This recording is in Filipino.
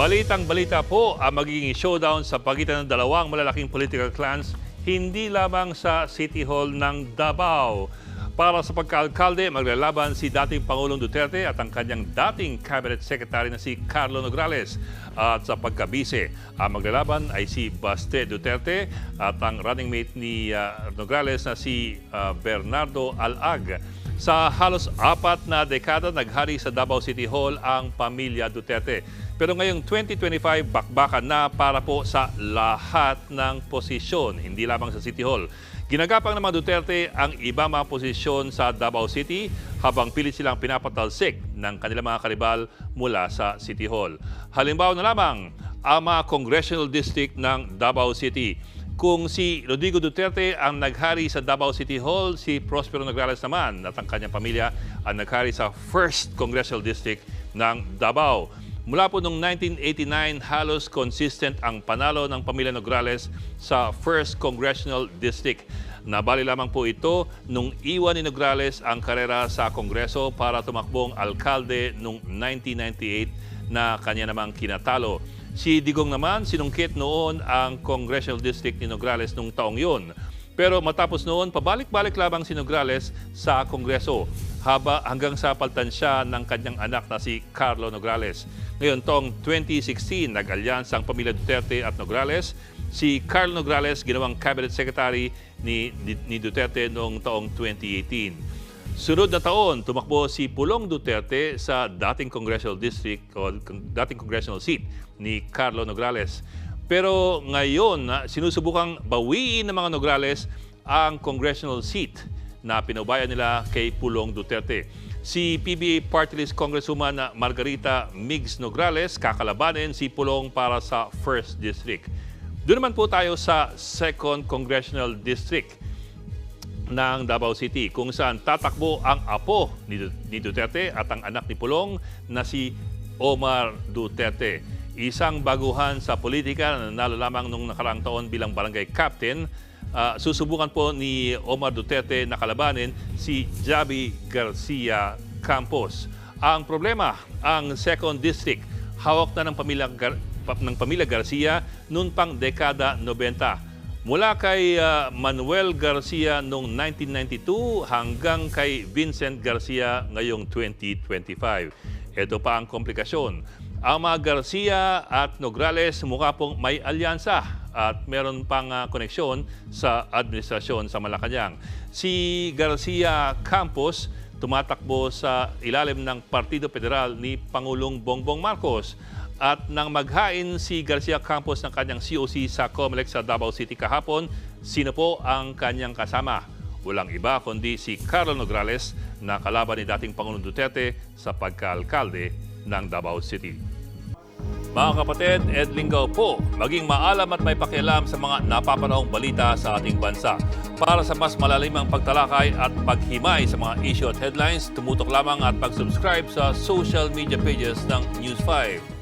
Balitang-balita po ang magiging showdown sa pagitan ng dalawang malalaking political clans hindi lamang sa City Hall ng Davao. Para sa pagkaalkalde, maglalaban si dating Pangulong Duterte at ang kanyang dating Cabinet Secretary na si Carlo Nograles. At sa pagkabise, ang maglalaban ay si Baste Duterte at ang running mate ni Nograles na si Bernardo Alag. Sa halos 4 na dekada, naghari sa Davao City Hall ang pamilya Duterte. Pero ngayong 2025, bakbakan na para po sa lahat ng posisyon, hindi lamang sa City Hall. Ginagapang ng mga Duterte ang iba mga posisyon sa Davao City habang pilit silang pinapatalsik ng kanilang mga karibal mula sa City Hall. Halimbawa na lamang ang mga congressional district ng Davao City. Kung si Rodrigo Duterte ang naghari sa Davao City Hall, si Prospero Nograles naman at ang kanyang pamilya ang naghari sa 1st Congressional District ng Davao. Mula po noong 1989, halos consistent ang panalo ng pamilya Nograles sa 1st Congressional District. Nabali lamang po ito nung iwan ni Nograles ang karera sa Kongreso para tumakbong alkalde noong 1998 na kanya namang kinatalo. Si Digong naman, sinungkit noon ang Congressional District ni Nograles noong taong yun. Pero matapos noon, pabalik-balik lamang si Nograles sa Kongreso hanggang sa paltan siya ng kanyang anak na si Carlo Nograles. Ngayon, taong 2016, nag-alyansa ang pamilya Duterte at Nograles. Si Carlo Nograles, ginawang Cabinet Secretary ni Duterte noong taong 2018. Sunod na taon, tumakbo si Pulong Duterte sa dating congressional district o dating congressional seat ni Carlo Nograles. Pero ngayon, sinusubukang bawiin ng mga Nograles ang congressional seat na pinubayan nila kay Pulong Duterte. Si PBA Party List Congresswoman Margarita Migs Nograles kakalabanin si Pulong para sa 1st District. Doon naman po tayo sa 2nd Congressional District ng Davao City kung saan tatakbo ang apo ni Duterte at ang anak ni Pulong na si Omar Duterte. Isang baguhan sa politika na nanalo lamang nung nakaraang taon bilang barangay captain. Susubukan po ni Omar Duterte na kalabanin si Javi Garcia Campos. Ang problema, ang 2nd District, hawak na ng pamilya Garcia noon pang dekada 90. Mula kay Manuel Garcia noong 1992 hanggang kay Vincent Garcia ngayong 2025. Ito pa ang komplikasyon. Ang mga Garcia at Nograles mukha pong may alyansa at meron pang koneksyon sa administrasyon sa Malacanang. Si Garcia Campos tumatakbo sa ilalim ng Partido Federal ni Pangulong Bongbong Marcos. At nang maghain si Garcia Campos ng kanyang COC sa COMELEC sa Davao City kahapon, sino po ang kanyang kasama? Walang iba kundi si Carlo Nograles na kalaban ni dating Pangulong Duterte sa pagkaalkalde ng Davao City. Mga kapatid, Ed Lingaw po, maging maalam at may pakialam sa mga napapanahong balita sa ating bansa. Para sa mas malalimang pagtalakay at paghimay sa mga issue at headlines, tumutok lamang at pag-subscribe sa social media pages ng News 5.